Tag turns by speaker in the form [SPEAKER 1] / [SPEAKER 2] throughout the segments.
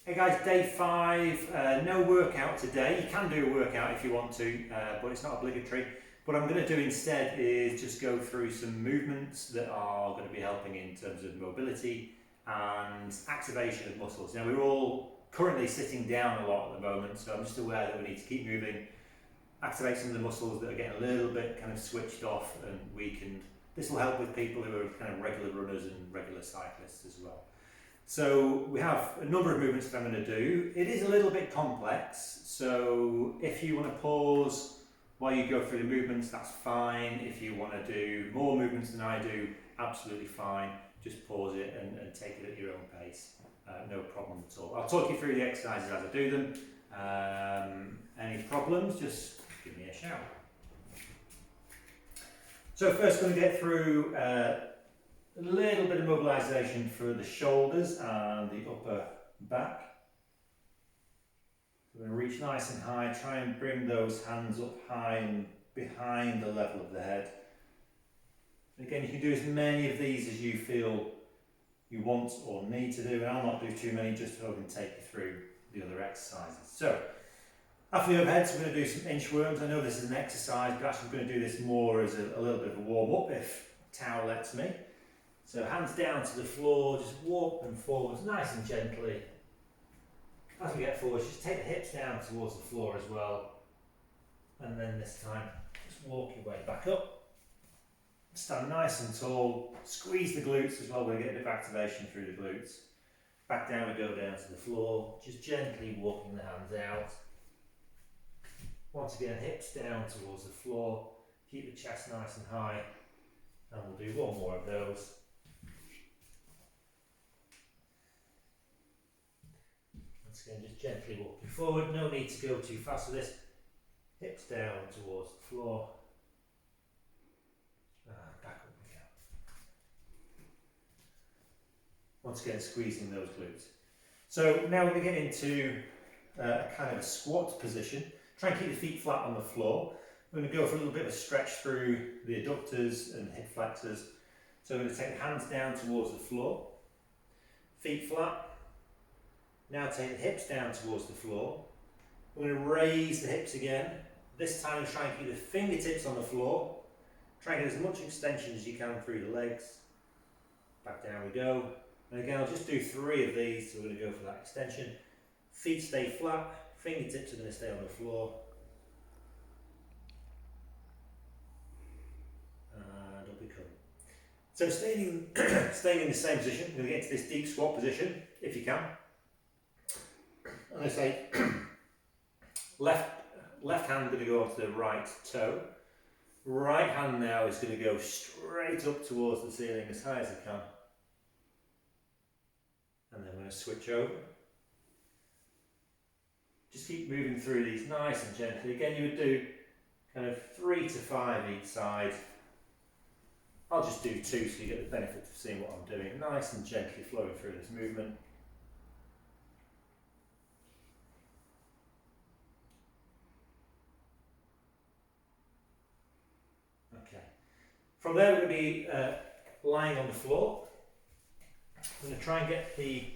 [SPEAKER 1] Hey guys, day 5, no workout today. You can do a workout if you want to, but it's not obligatory. What I'm going to do instead is just go through some movements that are going to be helping in terms of mobility and activation of muscles. Now we're all currently sitting down a lot at the moment, so I'm just aware that we need to keep moving, activate some of the muscles that are getting a little bit kind of switched off and weakened. This will help with people who are kind of regular runners and regular cyclists as well. So we have a number of movements that I'm going to do. It is a little bit complex, so if you want to pause while you go through the movements, that's fine. If you want to do more movements than I do, absolutely fine. Just pause it and take it at your own pace. No problem at all. I'll talk you through the exercises as I do them. Any problems, just give me a shout. So first going to get through a little bit of mobilisation for the shoulders and the upper back. So we're going to reach nice and high, try and bring those hands up high and behind the level of the head. And again, you can do as many of these as you feel you want or need to do, and I'll not do too many just so I can take you through the other exercises. So after the overheads, we're going to do some inchworms. I know this is an exercise, but actually I'm going to do this more as a little bit of a warm-up if Tao lets me. So hands down to the floor, just walk them forwards nice and gently. As we get forwards, just take the hips down towards the floor as well. And then this time, just walk your way back up. Stand nice and tall, squeeze the glutes as well, we're going to get a bit of activation through the glutes. Back down we go down to the floor, just gently walking the hands out. Once again, hips down towards the floor, keep the chest nice and high, and we'll do one more of those. Once again, just gently walking forward, no need to go too fast with this. Hips down towards the floor. Back up we go. Once again, squeezing those glutes. So now we're going to get into a kind of a squat position. Try and keep your feet flat on the floor. We're going to go for a little bit of a stretch through the adductors and hip flexors. So we're going to take the hands down towards the floor, feet flat. Now take the hips down towards the floor. We're going to raise the hips again. This time try and keep the fingertips on the floor. Try and get as much extension as you can through the legs. Back down we go. And again, I'll just do 3 of these, so we're going to go for that extension. Feet stay flat, fingertips are going to stay on the floor. And up we come. So staying in the same position, we're going to get to this deep squat position, if you can. I'm going to say left hand going to go onto the right toe. Right hand now is going to go straight up towards the ceiling as high as it can. And then I'm going to switch over. Just keep moving through these nice and gently. Again, you would do kind of 3 to 5 each side. I'll just do 2 so you get the benefit of seeing what I'm doing. Nice and gently flowing through this movement. Okay. From there, we're going to be lying on the floor. I'm going to try and get the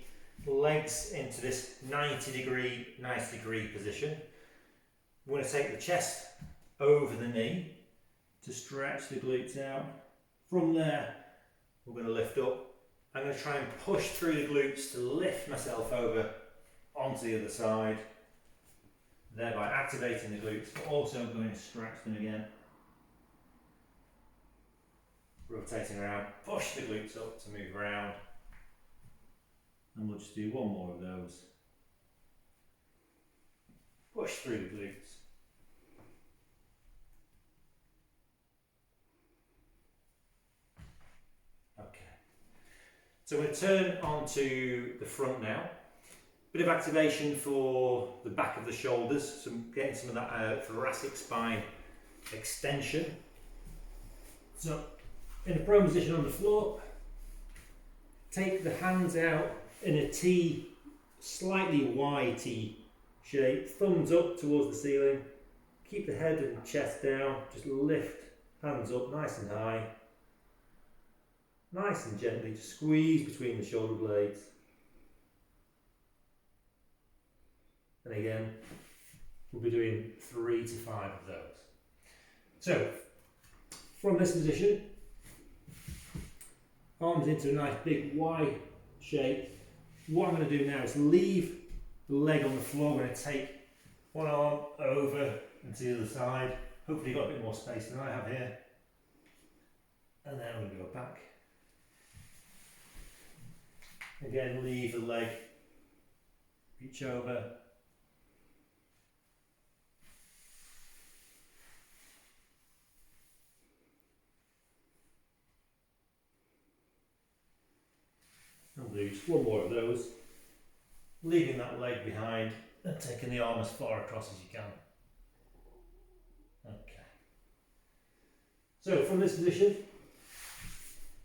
[SPEAKER 1] legs into this 90 degree position. We're going to take the chest over the knee to stretch the glutes out. From there, we're going to lift up. I'm going to try and push through the glutes to lift myself over onto the other side, thereby activating the glutes, but also going to stretch them again. Rotating around, push the glutes up to move around. And we'll just do 1 more of those. Push through the glutes. Okay. So we're going to turn onto the front now. Bit of activation for the back of the shoulders, so getting some of that thoracic spine extension. So in a prone position on the floor, take the hands out in a T, slightly Y T shape, thumbs up towards the ceiling, keep the head and chest down, just lift hands up nice and high, nice and gently, just squeeze between the shoulder blades. And again, we'll be doing 3 to 5 of those. So, from this position, arms into a nice big Y shape. What I'm going to do now is leave the leg on the floor. I'm going to take one arm over and to the other side. Hopefully you've got a bit more space than I have here. And then I'm going to go back. Again, leave the leg, reach over. I'll do just one more of those, leaving that leg behind and taking the arm as far across as you can. Okay. So from this position,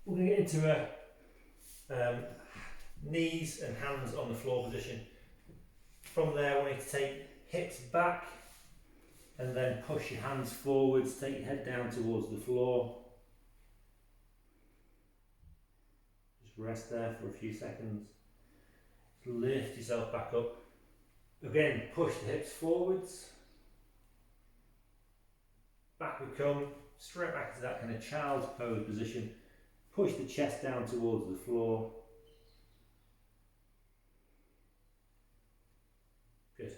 [SPEAKER 1] we're going to get into a knees and hands on the floor position. From there, we need to take hips back and then push your hands forwards, take your head down towards the floor. Just rest there for a few seconds. Lift yourself back up. Again, push the hips forwards. Back we come, straight back to that kind of child's pose position. Push the chest down towards the floor. Good.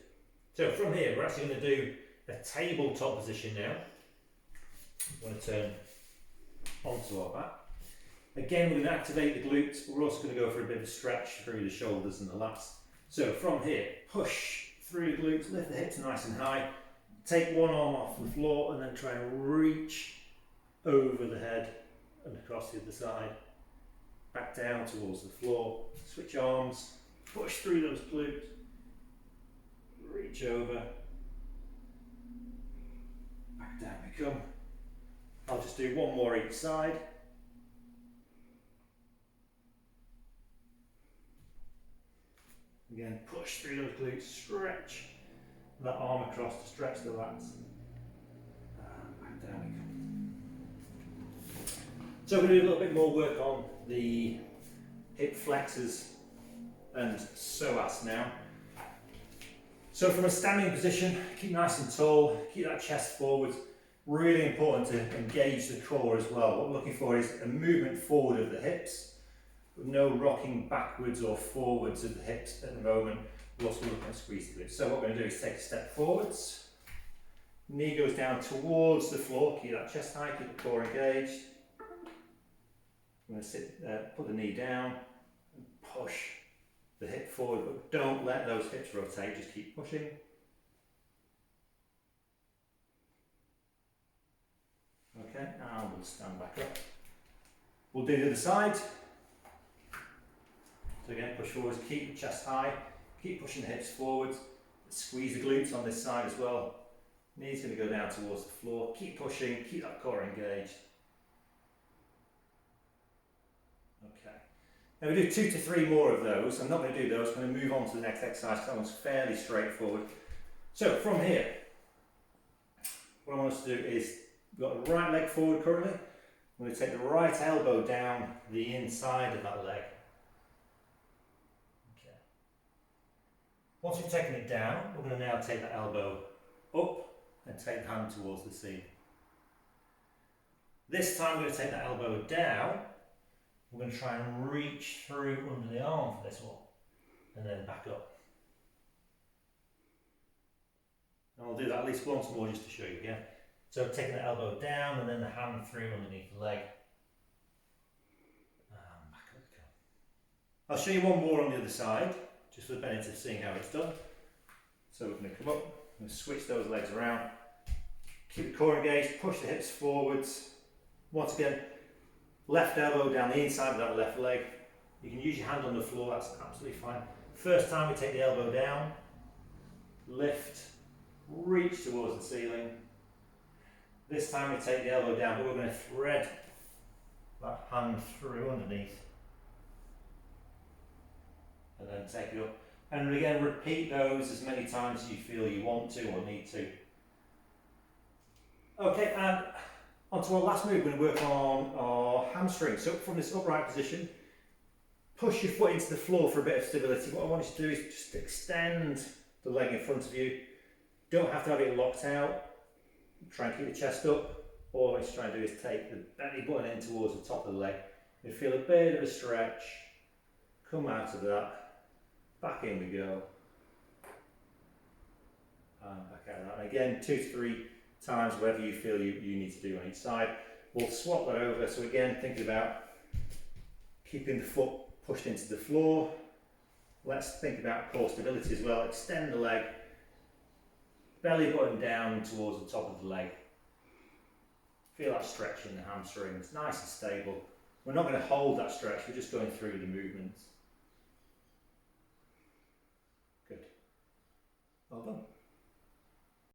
[SPEAKER 1] So from here, we're actually going to do a tabletop position now. I'm going to turn onto our back. Again, we're going to activate the glutes, but we're also going to go for a bit of a stretch through the shoulders and the lats. So from here, push through the glutes, lift the hips nice and high, take one arm off the floor and then try and reach over the head and across the other side. Back down towards the floor, switch arms, push through those glutes, reach over, back down we come. I'll just do one more each side. Again, push through those glutes, stretch that arm across to stretch the lats. And back down we come. So we're going to do a little bit more work on the hip flexors and psoas now. So from a standing position, keep nice and tall, keep that chest forward. Really important to engage the core as well. What we're looking for is a movement forward of the hips, with no rocking backwards or forwards of the hips at the moment. We're also looking at squeeze the glutes. So what we're going to do is take a step forwards. Knee goes down towards the floor, keep that chest high, keep the core engaged. I'm going to put the knee down and push the hip forward, but don't let those hips rotate, just keep pushing. Okay, and we'll stand back up. We'll do the other side. So again, push forwards, keep the chest high, keep pushing the hips forwards, squeeze the glutes on this side as well. Knees going to go down towards the floor, keep pushing, keep that core engaged. Okay, now we do 2 to 3 more of those. I'm not going to do those, I'm going to move on to the next exercise because that one's fairly straightforward. So from here, what I want us to do is, we've got the right leg forward currently, I'm going to take the right elbow down the inside of that leg. Once we've taken it down, we're going to now take that elbow up and take the hand towards the ceiling. This time we're going to take that elbow down, we're going to try and reach through under the arm for this one, and then back up. And I'll do that at least once more just to show you again. So taking the elbow down and then the hand through underneath the leg. And back up we go. I'll show you one more on the other side, just for the benefit of seeing how it's done. So we're going to come up, we're going to switch those legs around, keep the core engaged, push the hips forwards. Once again, left elbow down the inside of that left leg. You can use your hand on the floor, that's absolutely fine. First time we take the elbow down, lift, reach towards the ceiling. This time we take the elbow down, but we're going to thread that hand through underneath. And then take it up. And again, repeat those as many times as you feel you want to or need to. Okay, and on to our last move, we're going to work on our hamstrings. So from this upright position, push your foot into the floor for a bit of stability. What I want you to do is just extend the leg in front of you. Don't have to have it locked out. Try and keep the chest up. All I'm trying to do is take the belly button in towards the top of the leg. You feel a bit of a stretch. Come out of that. Back in we go. And back out of that. And again, 2 to 3 times, whatever you feel you need to do on each side. We'll swap that over. So again, thinking about keeping the foot pushed into the floor. Let's think about core stability as well. Extend the leg. Belly button down towards the top of the leg. Feel that stretch in the hamstrings, nice and stable. We're not going to hold that stretch, we're just going through the movements. Good. Well done.